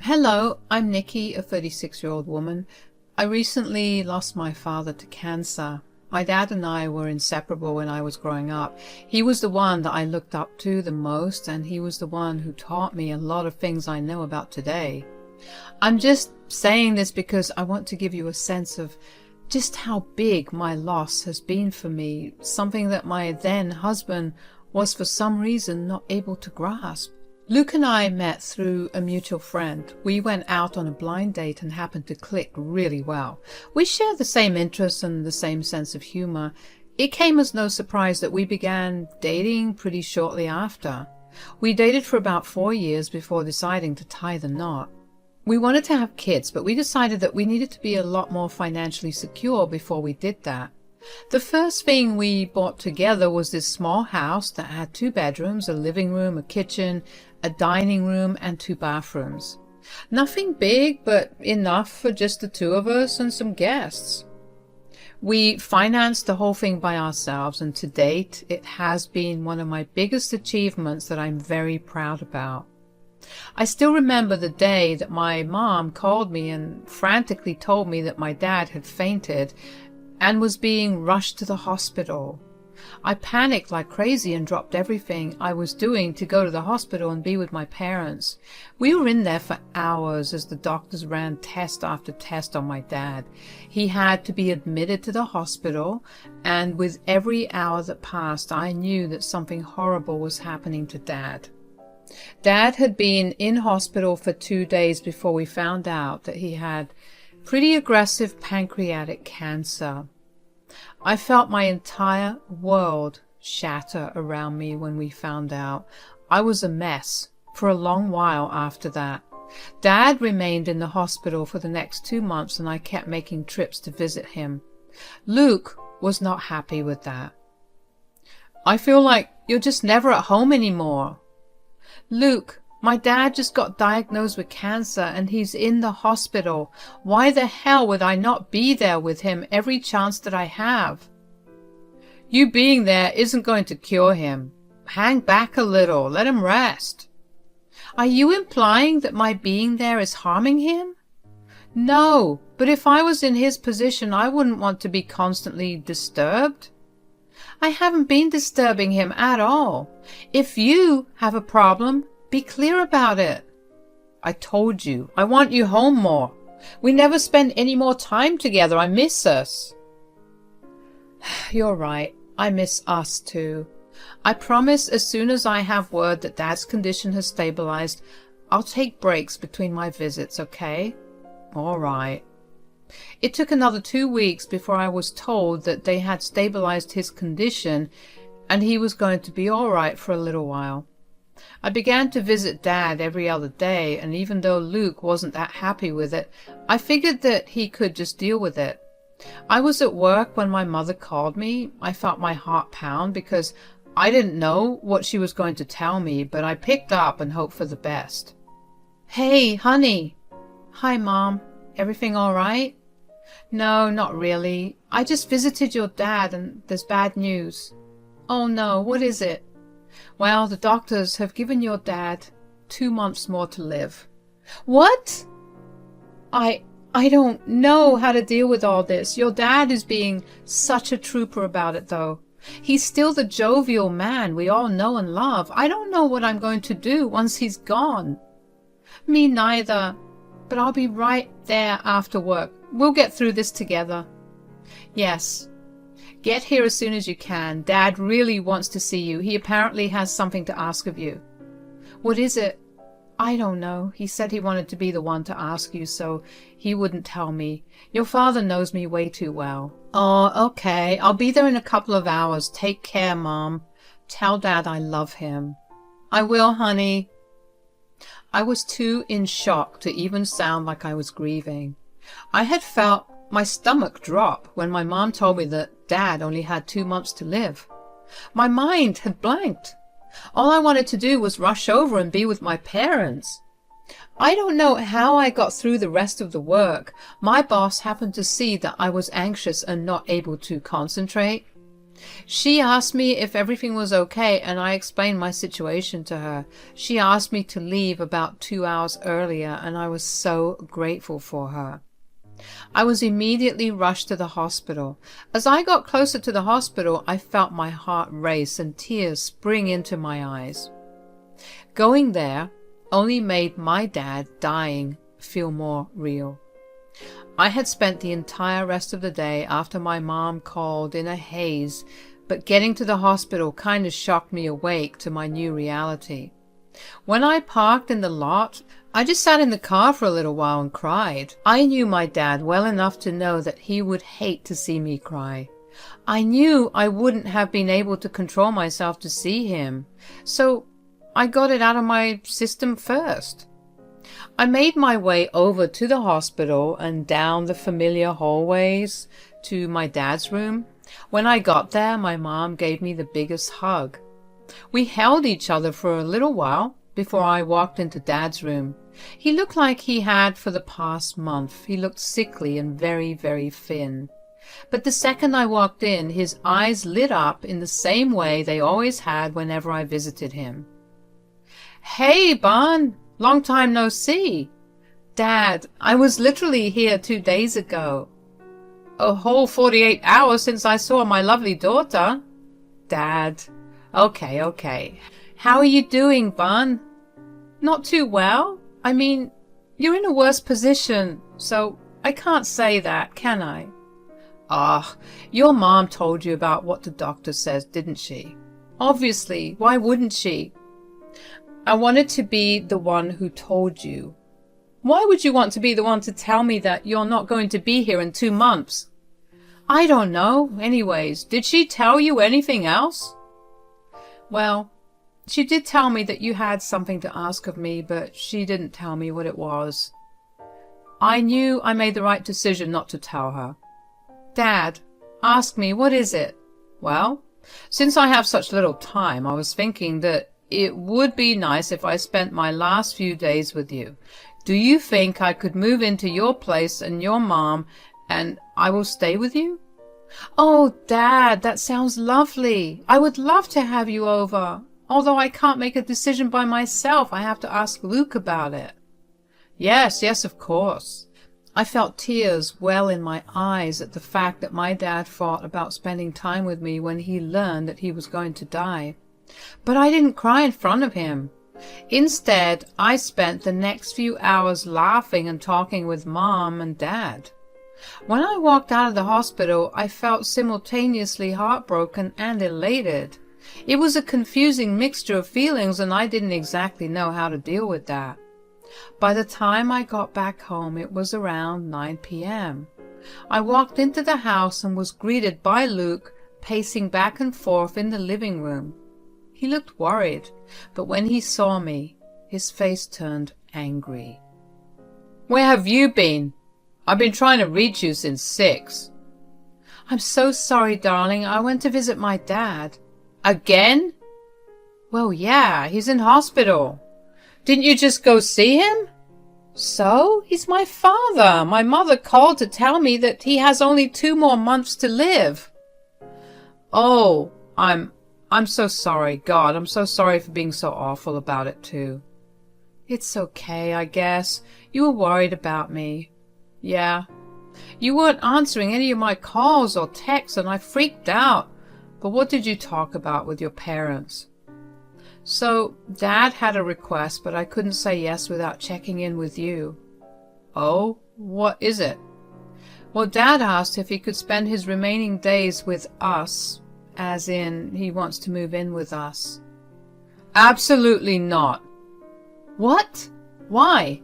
Hello, I'm Nikki, a 36-year-old woman. I recently lost my father to cancer. My dad and I were inseparable when I was growing up. He was the one that I looked up to the most, and he was the one who taught me a lot of things I know about today. I'm just saying this because I want to give you a sense of just how big my loss has been for me, something that my then husband was for some reason not able to grasp. Luke and I met through a mutual friend. We went out on a blind date and happened to click really well. We shared the same interests and the same sense of humor. It came as no surprise that we began dating pretty shortly after. We dated for about 4 years before deciding to tie the knot. We wanted to have kids, but we decided that we needed to be a lot more financially secure before we did that. The first thing we bought together was this small house that had 2 bedrooms, a living room, a kitchen, a dining room, and 2 bathrooms. Nothing big, but enough for just the 2 of us and some guests. We financed the whole thing by ourselves, and to date, it has been one of my biggest achievements that I'm very proud about. I still remember the day that my mom called me and frantically told me that my dad had fainted and was being rushed to the hospital. I panicked like crazy and dropped everything I was doing to go to the hospital and be with my parents. We were in there for hours as the doctors ran test after test on my dad. He had to be admitted to the hospital, and with every hour that passed, I knew that something horrible was happening to Dad. Dad had been in hospital for 2 days before we found out that he had pretty aggressive pancreatic cancer. I felt my entire world shatter around me when we found out. I was a mess for a long while after that. Dad remained in the hospital for the next 2 months, and I kept making trips to visit him. Luke was not happy with that. I feel like you're just never at home anymore. Luke, my dad just got diagnosed with cancer and he's in the hospital. Why the hell would I not be there with him every chance that I have? You being there isn't going to cure him. Hang back a little. Let him rest. Are you implying that my being there is harming him? No, but if I was in his position, I wouldn't want to be constantly disturbed. I haven't been disturbing him at all. If you have a problem, be clear about it. I told you, I want you home more. We never spend any more time together. I miss us. You're right. I miss us too. I promise as soon as I have word that Dad's condition has stabilized, I'll take breaks between my visits, okay? All right. It took another 2 weeks before I was told that they had stabilized his condition and he was going to be all right for a little while. I began to visit Dad every other day, and even though Luke wasn't that happy with it, I figured that he could just deal with it. I was at work when my mother called me. I felt my heart pound because I didn't know what she was going to tell me, but I picked up and hoped for the best. Hey, honey. Hi, Mom. Everything all right? No, not really. I just visited your dad and there's bad news. Oh no, what is it? Well, the doctors have given your dad 2 months more to live. What? I don't know how to deal with all this. Your dad is being such a trooper about it, though. He's still the jovial man we all know and love. I don't know what I'm going to do once he's gone. Me neither. But I'll be right there after work. We'll get through this together. Yes. Get here as soon as you can. Dad really wants to see you. He apparently has something to ask of you. What is it? I don't know. He said he wanted to be the one to ask you, so he wouldn't tell me. Your father knows me way too well. Oh, okay. I'll be there in a couple of hours. Take care, Mom. Tell Dad I love him. I will, honey. I was too in shock to even sound like I was grieving. I had felt my stomach drop when my mom told me that Dad only had 2 months to live. My mind had blanked. All I wanted to do was rush over and be with my parents. I don't know how I got through the rest of the work. My boss happened to see that I was anxious and not able to concentrate. She asked me if everything was okay, and I explained my situation to her. She asked me to leave about 2 hours earlier, and I was so grateful for her. I was immediately rushed to the hospital. As I got closer to the hospital, I felt my heart race and tears spring into my eyes. Going there only made my dad dying feel more real. I had spent the entire rest of the day after my mom called in a haze, but getting to the hospital kind of shocked me awake to my new reality. When I parked in the lot, I just sat in the car for a little while and cried. I knew my dad well enough to know that he would hate to see me cry. I knew I wouldn't have been able to control myself to see him, so I got it out of my system first. I made my way over to the hospital and down the familiar hallways to my dad's room. When I got there, my mom gave me the biggest hug. We held each other for a little while before I walked into Dad's room. He looked like he had for the past month. He looked sickly and very, very thin. But the second I walked in, his eyes lit up in the same way they always had whenever I visited him. "Hey, Bon! Long time no see. Dad, I was literally here 2 days ago. A whole 48 hours since I saw my lovely daughter." "Dad, okay. How are you doing, Bon?" "Not too well. I mean, you're in a worse position, so I can't say that, can I?" "Ah, your mom told you about what the doctor says, didn't she?" "Obviously. Why wouldn't she?" "I wanted to be the one who told you." "Why would you want to be the one to tell me that you're not going to be here in 2 months?" "I don't know. Anyways, did she tell you anything else?" "Well, she did tell me that you had something to ask of me, but she didn't tell me what it was." I knew I made the right decision not to tell her. "Dad, ask me, what is it?" "Well, since I have such little time, I was thinking that it would be nice if I spent my last few days with you. Do you think I could move into your place and your mom, and I will stay with you?" "Oh, Dad, that sounds lovely. I would love to have you over. Although I can't make a decision by myself, I have to ask Luke about it." Yes, of course." I felt tears well in my eyes at the fact that my dad thought about spending time with me when he learned that he was going to die. But I didn't cry in front of him. Instead, I spent the next few hours laughing and talking with Mom and Dad. When I walked out of the hospital, I felt simultaneously heartbroken and elated. It was a confusing mixture of feelings, and I didn't exactly know how to deal with that. By the time I got back home, it was around 9 p.m. I walked into the house and was greeted by Luke, pacing back and forth in the living room. He looked worried, but when he saw me, his face turned angry. "Where have you been? I've been trying to reach you since 6. "I'm so sorry, darling. I went to visit my dad." "Again?" "Well, yeah, he's in hospital." "Didn't you just go see him?" "So? He's my father. My mother called to tell me that he has only 2 more months to live." "Oh, I'm so sorry. God, I'm so sorry for being so awful about it too." "It's okay, I guess. You were worried about me." "Yeah. You weren't answering any of my calls or texts, and I freaked out. But what did you talk about with your parents?" "So, Dad had a request, but I couldn't say yes without checking in with you." "Oh, what is it?" "Well, Dad asked if he could spend his remaining days with us, as in he wants to move in with us." "Absolutely not." "What? Why?"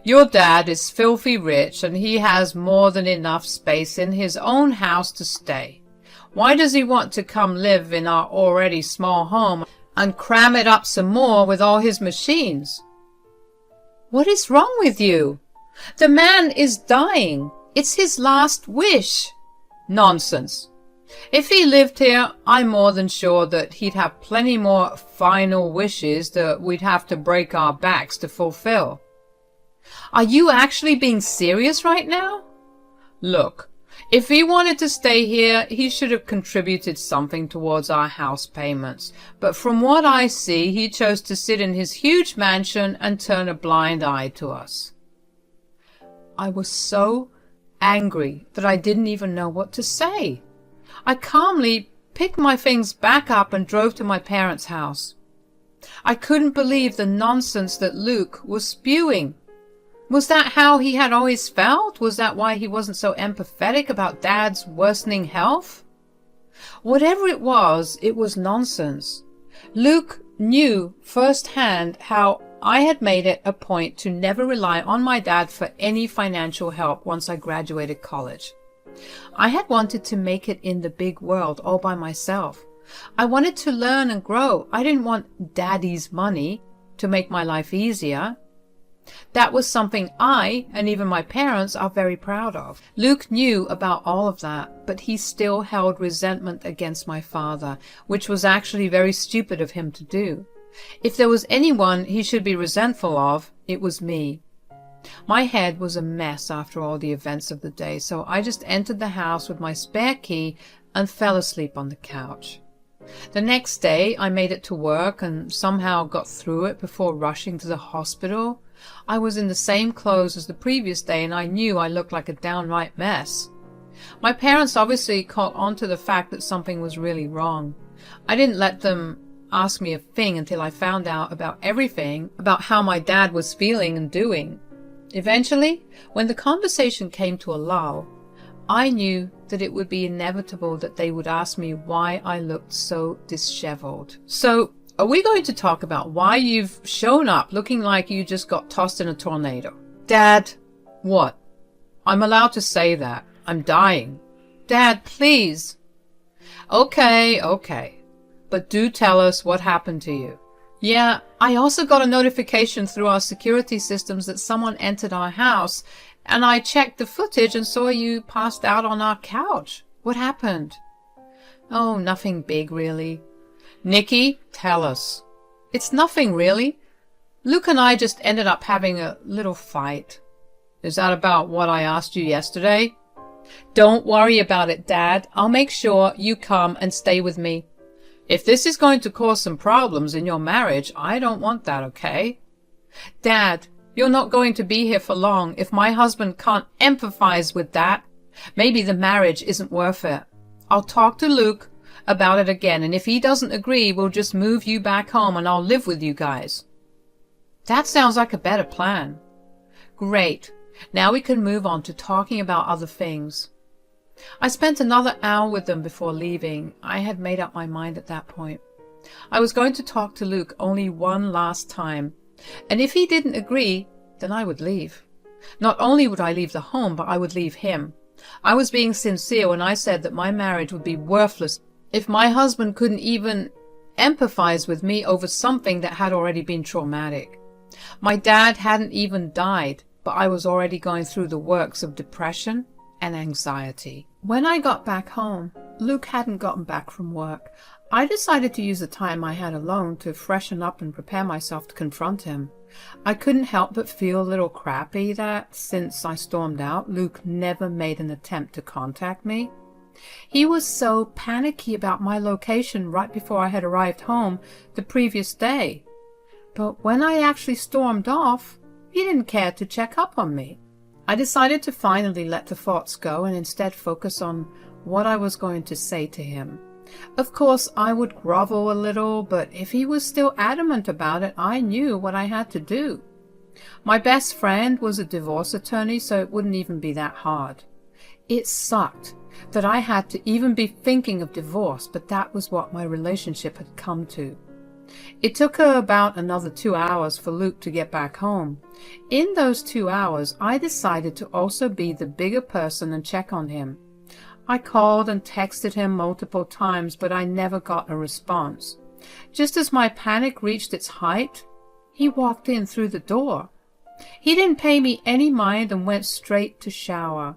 "Your dad is filthy rich, and he has more than enough space in his own house to stay. Why does he want to come live in our already small home and cram it up some more with all his machines?" "What is wrong with you? The man is dying. It's his last wish." "Nonsense. If he lived here, I'm more than sure that he'd have plenty more final wishes that we'd have to break our backs to fulfill." "Are you actually being serious right now?" "Look, If he wanted to stay here, he should have contributed something towards our house payments. But from what I see, he chose to sit in his huge mansion and turn a blind eye to us. I was so angry that I didn't even know what to say. I calmly picked my things back up and drove to my parents' house. I couldn't believe the nonsense that Luke was spewing. Was that how he had always felt? Was that why he wasn't so empathetic about Dad's worsening health? Whatever it was nonsense. Luke knew firsthand how I had made it a point to never rely on my dad for any financial help once I graduated college. I had wanted to make it in the big world all by myself. I wanted to learn and grow. I didn't want Daddy's money to make my life easier. That was something I, and even my parents, are very proud of. Luke knew about all of that, but he still held resentment against my father, which was actually very stupid of him to do. If there was anyone he should be resentful of, it was me. My head was a mess after all the events of the day, so I just entered the house with my spare key and fell asleep on the couch. The next day, I made it to work and somehow got through it before rushing to the hospital. I was in the same clothes as the previous day, and I knew I looked like a downright mess. My parents obviously caught on to the fact that something was really wrong. I didn't let them ask me a thing until I found out about everything, about how my dad was feeling and doing. Eventually, when the conversation came to a lull, I knew that it would be inevitable that they would ask me why I looked so disheveled. So, are we going to talk about why you've shown up looking like you just got tossed in a tornado? Dad, what? I'm allowed to say that. I'm dying. Dad, please. Okay. But do tell us what happened to you. Yeah, I also got a notification through our security systems that someone entered our house, and I checked the footage and saw you passed out on our couch. What happened? Oh, nothing big, really. Nikki, tell us. It's nothing, really. Luke and I just ended up having a little fight. Is that about what I asked you yesterday? Don't worry about it, Dad. I'll make sure you come and stay with me. If this is going to cause some problems in your marriage, I don't want that, okay? Dad, you're not going to be here for long. If my husband can't empathize with that, maybe the marriage isn't worth it. I'll talk to Luke about it again, and if he doesn't agree, we'll just move you back home and I'll live with you guys. That sounds like a better plan. Great. Now we can move on to talking about other things. I spent another hour with them before leaving. I had made up my mind at that point. I was going to talk to Luke only one last time, and if he didn't agree, then I would leave. Not only would I leave the home, but I would leave him. I was being sincere when I said that my marriage would be worthless if my husband couldn't even empathize with me over something that had already been traumatic. My dad hadn't even died, but I was already going through the works of depression and anxiety. When I got back home, Luke hadn't gotten back from work. I decided to use the time I had alone to freshen up and prepare myself to confront him. I couldn't help but feel a little crappy that, since I stormed out, Luke never made an attempt to contact me. He was so panicky about my location right before I had arrived home the previous day. But when I actually stormed off, he didn't care to check up on me. I decided to finally let the thoughts go and instead focus on what I was going to say to him. Of course, I would grovel a little, but if he was still adamant about it, I knew what I had to do. My best friend was a divorce attorney, so it wouldn't even be that hard. It sucked that I had to even be thinking of divorce, but that was what my relationship had come to. It took about another 2 hours for Luke to get back home. In those 2 hours, I decided to also be the bigger person and check on him. I called and texted him multiple times, but I never got a response. Just as my panic reached its height, he walked in through the door. He didn't pay me any mind and went straight to shower.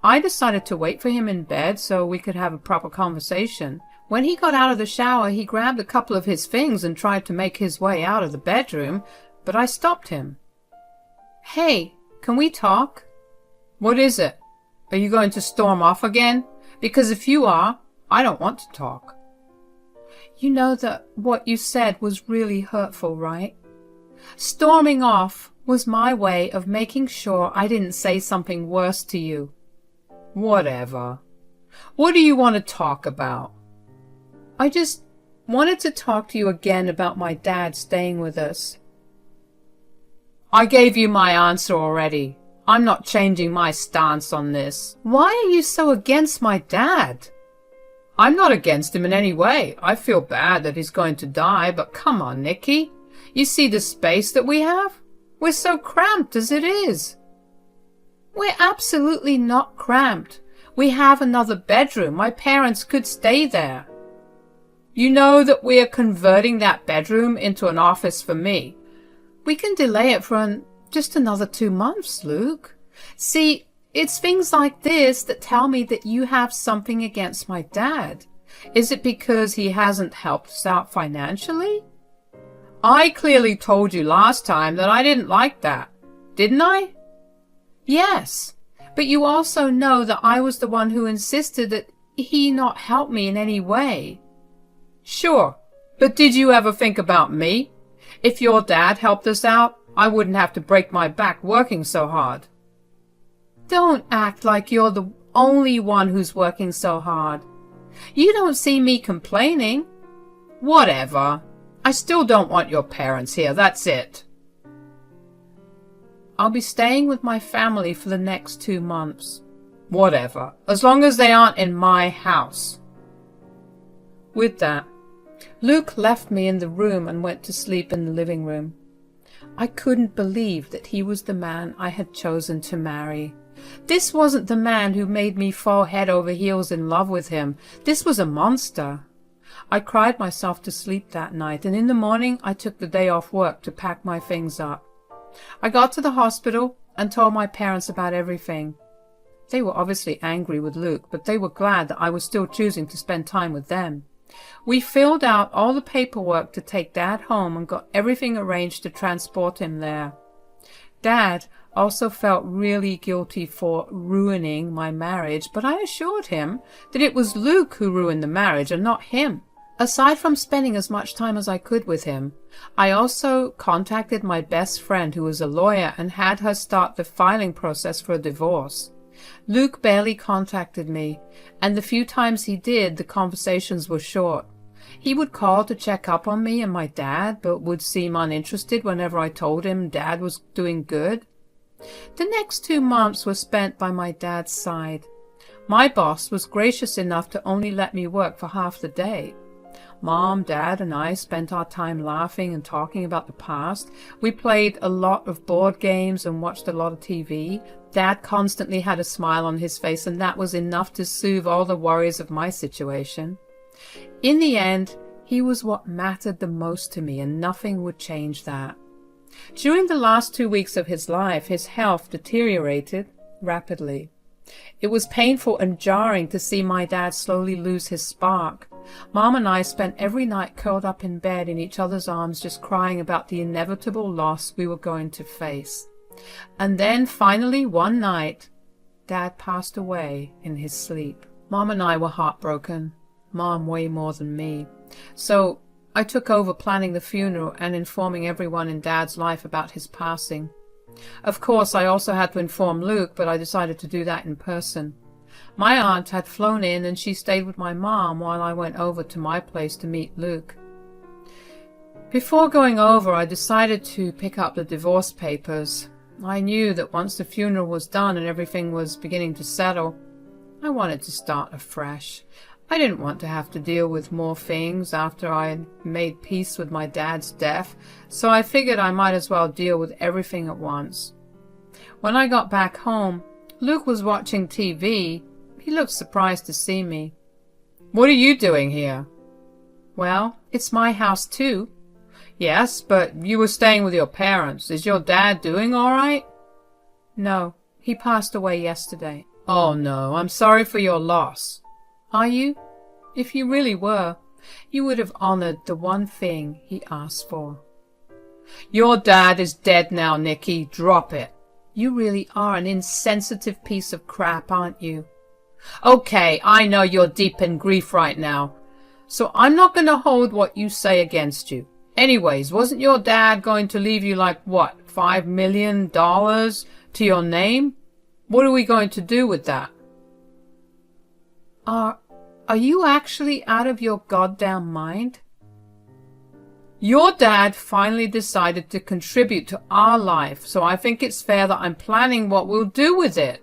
I decided to wait for him in bed so we could have a proper conversation. When he got out of the shower, he grabbed a couple of his things and tried to make his way out of the bedroom, but I stopped him. Hey, can we talk? What is it? Are you going to storm off again? Because if you are, I don't want to talk. You know that what you said was really hurtful, right? Storming off was my way of making sure I didn't say something worse to you. Whatever. What do you want to talk about? I just wanted to talk to you again about my dad staying with us. I gave you my answer already. I'm not changing my stance on this. Why are you so against my dad? I'm not against him in any way. I feel bad that he's going to die, but come on, Nikki. You see the space that we have? We're so cramped as it is. We're absolutely not cramped. We have another bedroom. My parents could stay there. You know that we are converting that bedroom into an office for me. We can delay it for just another 2 months, Luke. See, it's things like this that tell me that you have something against my dad. Is it because he hasn't helped us out financially? I clearly told you last time that I didn't like that, didn't I? Yes, but you also know that I was the one who insisted that he not help me in any way. Sure, but did you ever think about me? If your dad helped us out, I wouldn't have to break my back working so hard. Don't act like you're the only one who's working so hard. You don't see me complaining. Whatever. I still don't want your parents here, that's it. I'll be staying with my family for the next 2 months. Whatever, as long as they aren't in my house. With that, Luke left me in the room and went to sleep in the living room. I couldn't believe that he was the man I had chosen to marry. This wasn't the man who made me fall head over heels in love with him. This was a monster. I cried myself to sleep that night, and in the morning I took the day off work to pack my things up. I got to the hospital and told my parents about everything. They were obviously angry with Luke, but they were glad that I was still choosing to spend time with them. We filled out all the paperwork to take Dad home and got everything arranged to transport him there. Dad also felt really guilty for ruining my marriage, but I assured him that it was Luke who ruined the marriage and not him. Aside from spending as much time as I could with him, I also contacted my best friend who was a lawyer and had her start the filing process for a divorce. Luke barely contacted me, and the few times he did, the conversations were short. He would call to check up on me and my dad, but would seem uninterested whenever I told him Dad was doing good. The next 2 months were spent by my dad's side. My boss was gracious enough to only let me work for half the day. Mom, Dad, and I spent our time laughing and talking about the past. We played a lot of board games and watched a lot of TV. Dad constantly had a smile on his face, and that was enough to soothe all the worries of my situation. In the end, he was what mattered the most to me, and nothing would change that. During the last 2 weeks of his life, his health deteriorated rapidly. It was painful and jarring to see my dad slowly lose his spark. Mom and I spent every night curled up in bed in each other's arms, just crying about the inevitable loss we were going to face. And then finally one night, Dad passed away in his sleep. Mom and I were heartbroken. Mom way more than me. So I took over planning the funeral and informing everyone in Dad's life about his passing. Of course, I also had to inform Luke, but I decided to do that in person. My aunt had flown in and she stayed with my mom while I went over to my place to meet Luke. Before going over, I decided to pick up the divorce papers. I knew that once the funeral was done and everything was beginning to settle, I wanted to start afresh. I didn't want to have to deal with more things after I had made peace with my dad's death, so I figured I might as well deal with everything at once. When I got back home, Luke was watching TV. He looked surprised to see me. "What are you doing here?" "Well, it's my house too." "Yes, but you were staying with your parents. Is your dad doing all right?" "No, he passed away yesterday." "Oh no, I'm sorry for your loss." "Are you? If you really were, you would have honored the one thing he asked for." "Your dad is dead now, Nikki. Drop it. You really are an insensitive piece of crap, aren't you? Okay, I know you're deep in grief right now, so I'm not going to hold what you say against you. Anyways, wasn't your dad going to leave you like, what, $5 million to your name? What are we going to do with that? Are you actually out of your goddamn mind? Your dad finally decided to contribute to our life, so I think it's fair that I'm planning what we'll do with it.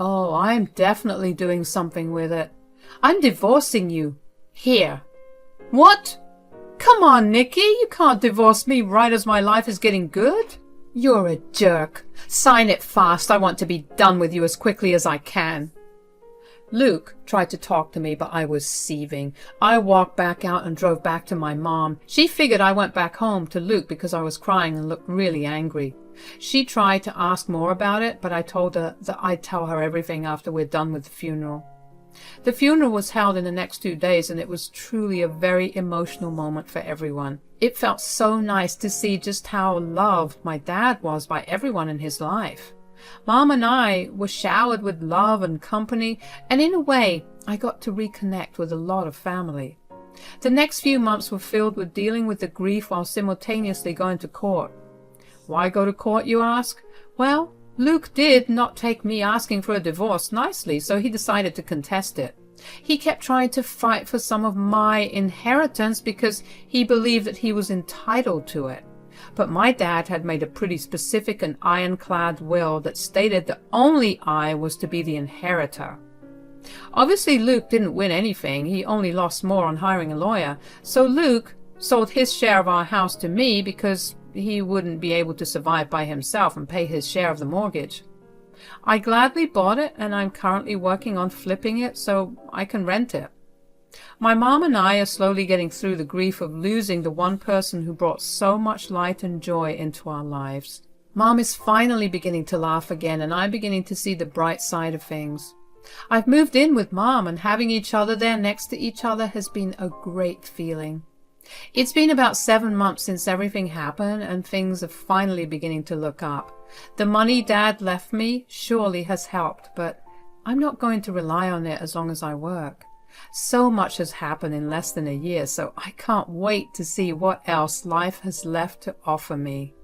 Oh, I'm definitely doing something with it. I'm divorcing you. Here. What? Come on, Nikki, you can't divorce me right as my life is getting good. You're a jerk. Sign it fast. I want to be done with you as quickly as I can. Luke tried to talk to me, but I was seething. I walked back out and drove back to my mom. She figured I went back home to Luke because I was crying and looked really angry. She tried to ask more about it, but I told her that I'd tell her everything after we're done with the funeral. The funeral was held in the next 2 days, and it was truly a very emotional moment for everyone. It felt so nice to see just how loved my dad was by everyone in his life. Mom and I were showered with love and company, and in a way, I got to reconnect with a lot of family. The next few months were filled with dealing with the grief while simultaneously going to court. Why go to court, you ask? Well, Luke did not take me asking for a divorce nicely, so he decided to contest it. He kept trying to fight for some of my inheritance because he believed that he was entitled to it. But my dad had made a pretty specific and ironclad will that stated that only I was to be the inheritor. Obviously, Luke didn't win anything. He only lost more on hiring a lawyer. So Luke sold his share of our house to me because he wouldn't be able to survive by himself and pay his share of the mortgage. I gladly bought it, and I'm currently working on flipping it so I can rent it. My mom and I are slowly getting through the grief of losing the one person who brought so much light and joy into our lives. Mom is finally beginning to laugh again, and I'm beginning to see the bright side of things. I've moved in with Mom, and having each other there next to each other has been a great feeling. It's been about 7 months since everything happened, and things are finally beginning to look up. The money Dad left me surely has helped, but I'm not going to rely on it as long as I work. So much has happened in less than a year, so I can't wait to see what else life has left to offer me.